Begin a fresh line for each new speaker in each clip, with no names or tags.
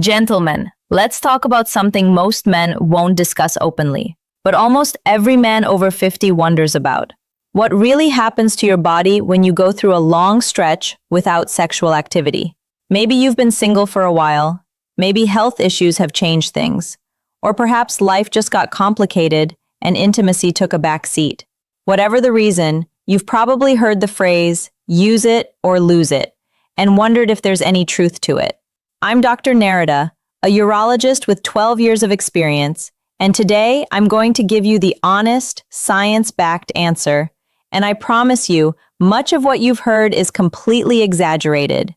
Gentlemen, let's talk about something most men won't discuss openly, but almost every man over 50 wonders about. What really happens to your body when you go through a long stretch without sexual activity? Maybe you've been single for a while, maybe health issues have changed things, or perhaps life just got complicated and intimacy took a back seat. Whatever the reason, you've probably heard the phrase, use it or lose it, and wondered if there's any truth to it. I'm Dr. Narita, a urologist with 12 years of experience, and today I'm going to give you the honest, science-backed answer, and I promise you, much of what you've heard is completely exaggerated.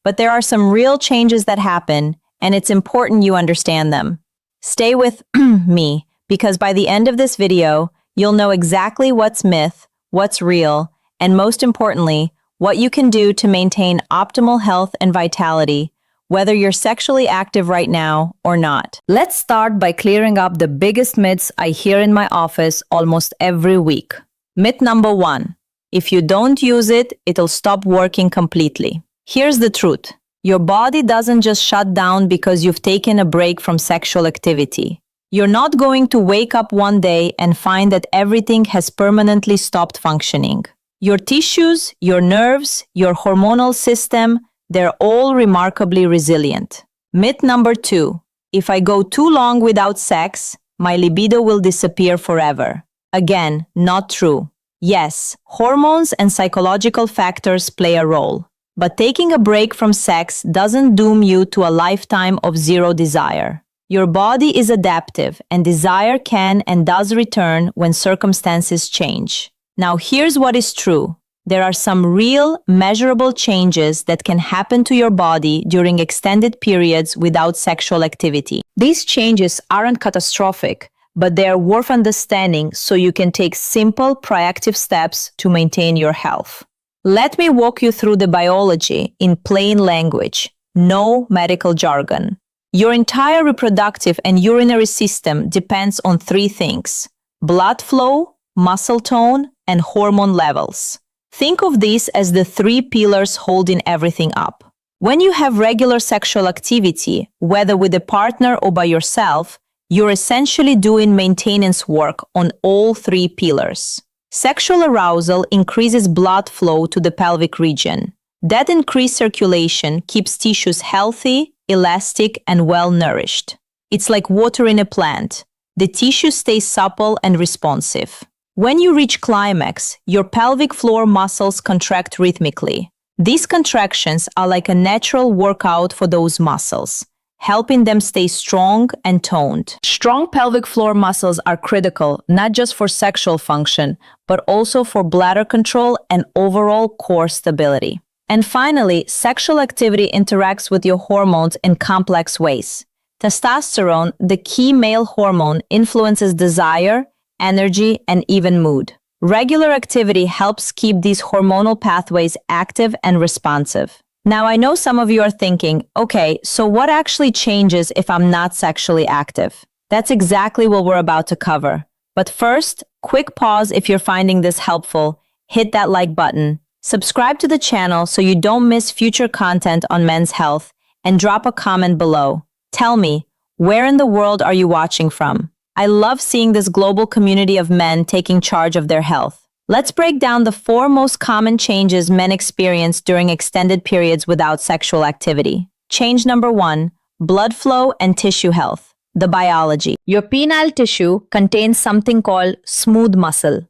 But there are some real changes that happen, and it's important you understand them. Stay with me, because by the end of this video, you'll know exactly what's myth, what's real, and most importantly, what you can do to maintain optimal health and vitality, whether you're sexually active right now or not. Let's start by clearing up the biggest myths I hear in my office almost every week. Myth number 1. If you don't use it, it'll stop working completely. Here's the truth. Your body doesn't just shut down because you've taken a break from sexual activity. You're not going to wake up one day and find that everything has permanently stopped functioning. Your tissues, your nerves, your hormonal system, they're all remarkably resilient. Myth number 2. If I go too long without sex, my libido will disappear forever. Again, not true. Yes, hormones and psychological factors play a role. But taking a break from sex doesn't doom you to a lifetime of zero desire. Your body is adaptive, and desire can and does return when circumstances change. Now here's what is true. There are some real, measurable changes that can happen to your body during extended periods without sexual activity. These changes aren't catastrophic, but they are worth understanding so you can take simple, proactive steps to maintain your health. Let me walk you through the biology in plain language, no medical jargon. Your entire reproductive and urinary system depends on 3 things: blood flow, muscle tone, and hormone levels. Think of these as the 3 pillars holding everything up. When you have regular sexual activity, whether with a partner or by yourself, you're essentially doing maintenance work on all 3 pillars. Sexual arousal increases blood flow to the pelvic region. That increased circulation keeps tissues healthy, elastic, and well-nourished. It's like water in a plant. The tissue stays supple and responsive. When you reach climax, your pelvic floor muscles contract rhythmically. These contractions are like a natural workout for those muscles, helping them stay strong and toned. Strong pelvic floor muscles are critical not just for sexual function, but also for bladder control and overall core stability. And finally, sexual activity interacts with your hormones in complex ways. Testosterone, the key male hormone, influences desire, energy, and even mood. Regular activity helps keep these hormonal pathways active and responsive. Now, I know some of you are thinking, okay, so what actually changes if I'm not sexually active? That's exactly what we're about to cover. But first, quick pause if you're finding this helpful. Hit that like button. Subscribe to the channel so you don't miss future content on men's health, and drop a comment below. Tell me, where in the world are you watching from? I love seeing this global community of men taking charge of their health. Let's break down the 4 most common changes men experience during extended periods without sexual activity. Change number 1, blood flow and tissue health. The biology. Your penile tissue contains something called smooth muscle.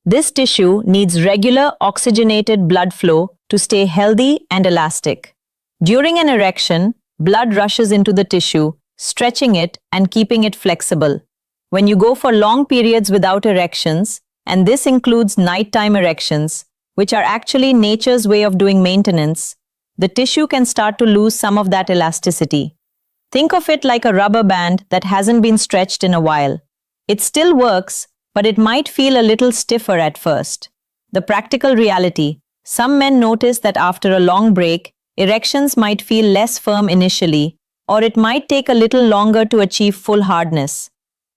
This tissue needs regular oxygenated blood flow to stay healthy and elastic. During an erection, blood rushes into the tissue, stretching it and keeping it flexible. When you go for long periods without erections, and this includes nighttime erections, which are actually nature's way of doing maintenance, the tissue can start to lose some of that elasticity. Think of it like a rubber band that hasn't been stretched in a while. It still works, but it might feel a little stiffer at first. The practical reality: some men notice that after a long break, erections might feel less firm initially, or it might take a little longer to achieve full hardness.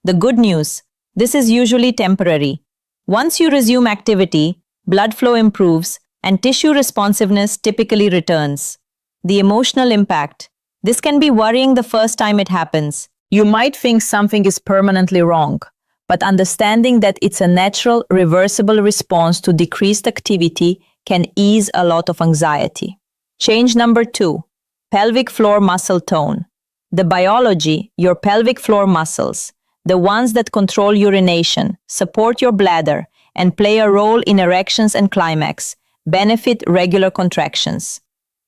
The good news: this is usually temporary. Once you resume activity, blood flow improves and tissue responsiveness typically returns. The emotional impact: This can be worrying the first time it happens. You might think something is permanently wrong, but understanding that it's a natural, reversible response to decreased activity can ease a lot of anxiety. Change number 2, pelvic floor muscle tone. The biology, your pelvic floor muscles, the ones that control urination, support your bladder, and play a role in erections and climax, benefit regular contractions.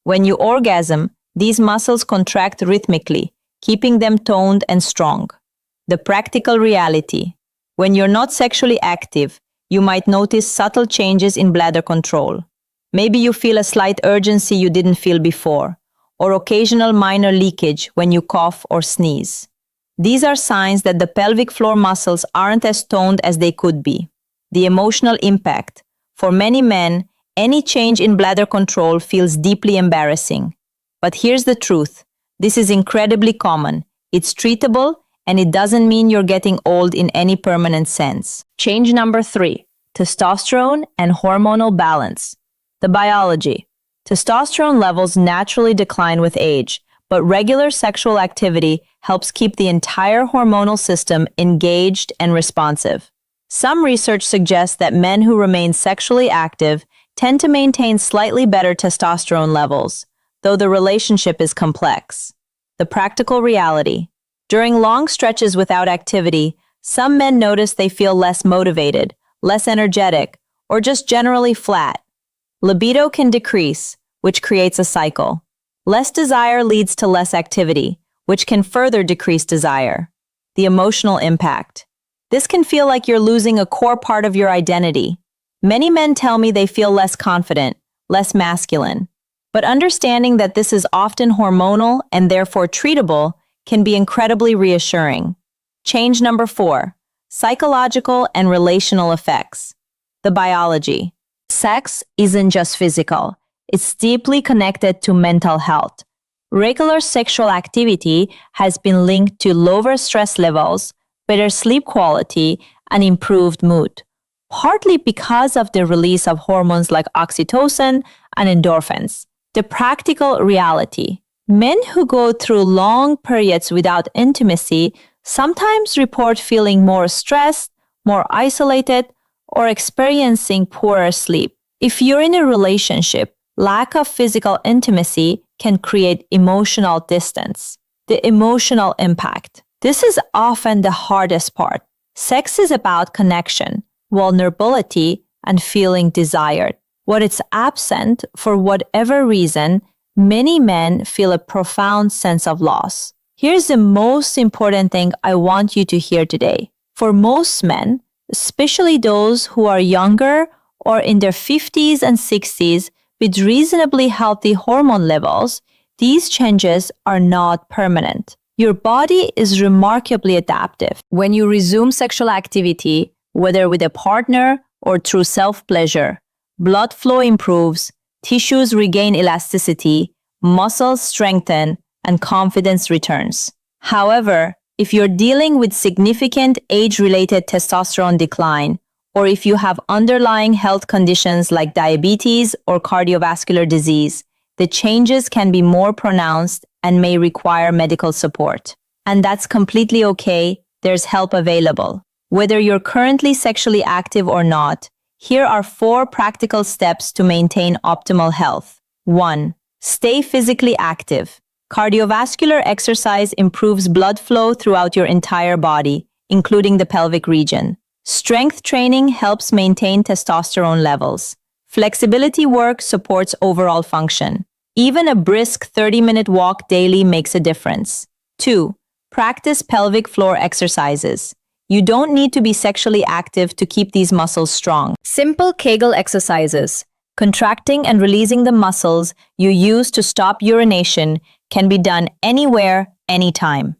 When you orgasm, these muscles contract rhythmically, keeping them toned and strong. The practical reality. When you're not sexually active, you might notice subtle changes in bladder control. Maybe you feel a slight urgency you didn't feel before, or occasional minor leakage when you cough or sneeze. These are signs that the pelvic floor muscles aren't as toned as they could be. The emotional impact. For many men, any change in bladder control feels deeply embarrassing. But here's the truth. This is incredibly common. It's treatable, and it doesn't mean you're getting old in any permanent sense. Change number 3, testosterone and hormonal balance. The biology. Testosterone levels naturally decline with age, but regular sexual activity helps keep the entire hormonal system engaged and responsive. Some research suggests that men who remain sexually active tend to maintain slightly better testosterone levels, though the relationship is complex. The practical reality. During long stretches without activity, some men notice they feel less motivated, less energetic, or just generally flat. Libido can decrease, which creates a cycle. Less desire leads to less activity, which can further decrease desire. The emotional impact. This can feel like you're losing a core part of your identity. Many men tell me they feel less confident, less masculine. But understanding that this is often hormonal and therefore treatable can be incredibly reassuring. Change number 4, psychological and relational effects. The biology. Sex isn't just physical. It's deeply connected to mental health. Regular sexual activity has been linked to lower stress levels, better sleep quality, and improved mood, partly because of the release of hormones like oxytocin and endorphins. The practical reality. Men who go through long periods without intimacy sometimes report feeling more stressed, more isolated, or experiencing poorer sleep. If you're in a relationship, lack of physical intimacy can create emotional distance. The emotional impact. This is often the hardest part. Sex is about connection, vulnerability, and feeling desired. When it's absent, for whatever reason, many men feel a profound sense of loss. Here's the most important thing I want you to hear today. For most men, especially those who are younger or in their 50s and 60s with reasonably healthy hormone levels, these changes are not permanent. Your body is remarkably adaptive. When you resume sexual activity, whether with a partner or through self-pleasure, blood flow improves, tissues regain elasticity, muscles strengthen, and confidence returns. However, if you're dealing with significant age-related testosterone decline, or if you have underlying health conditions like diabetes or cardiovascular disease, the changes can be more pronounced and may require medical support. And that's completely okay. There's help available. Whether you're currently sexually active or not, here are 4 practical steps to maintain optimal health. 1. Stay physically active. Cardiovascular exercise improves blood flow throughout your entire body, including the pelvic region. Strength training helps maintain testosterone levels. Flexibility work supports overall function. Even a brisk 30-minute walk daily makes a difference. 2. Practice pelvic floor exercises. You don't need to be sexually active to keep these muscles strong. Simple Kegel exercises, contracting and releasing the muscles you use to stop urination, can be done anywhere, anytime.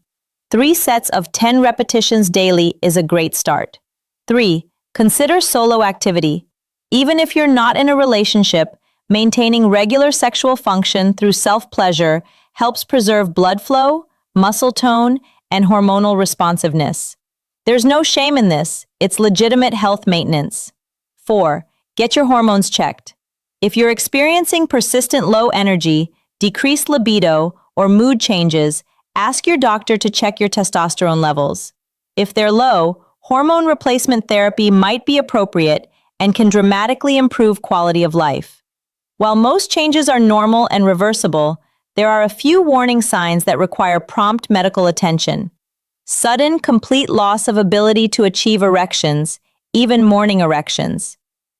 3 sets of 10 repetitions daily is a great start. 3. Consider solo activity. Even if you're not in a relationship, maintaining regular sexual function through self-pleasure helps preserve blood flow, muscle tone, and hormonal responsiveness. There's no shame in this. It's legitimate health maintenance. 4. Get your hormones checked. If you're experiencing persistent low energy, decreased libido, or mood changes, ask your doctor to check your testosterone levels. If they're low, hormone replacement therapy might be appropriate and can dramatically improve quality of life. While most changes are normal and reversible, there are a few warning signs that require prompt medical attention. Sudden, complete loss of ability to achieve erections, even morning erections.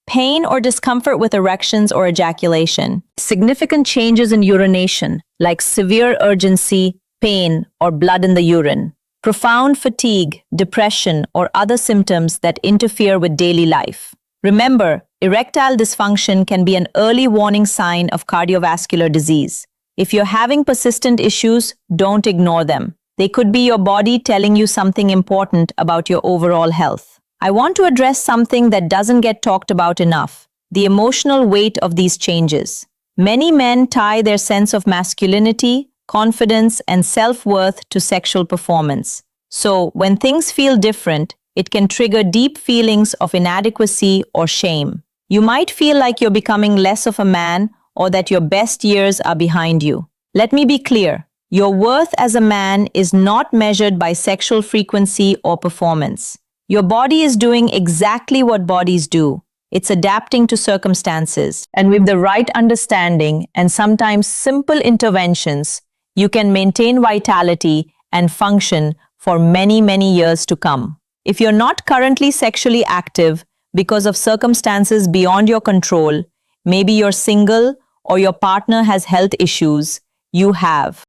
Pain or discomfort with erections or ejaculation. Significant changes in urination, like severe urgency, pain, or blood in the urine. Profound fatigue, depression, or other symptoms that interfere with daily life. Remember, erectile dysfunction can be an early warning sign of cardiovascular disease. If you're having persistent issues, don't ignore them. They could be your body telling you something important about your overall health. I want to address something that doesn't get talked about enough: the emotional weight of these changes. Many men tie their sense of masculinity, confidence, and self-worth to sexual performance. So, when things feel different, it can trigger deep feelings of inadequacy or shame. You might feel like you're becoming less of a man or that your best years are behind you. Let me be clear. Your worth as a man is not measured by sexual frequency or performance. Your body is doing exactly what bodies do. It's adapting to circumstances. And with the right understanding and sometimes simple interventions, you can maintain vitality and function for many, many years to come. If you're not currently sexually active because of circumstances beyond your control, maybe you're single or your partner has health issues, you have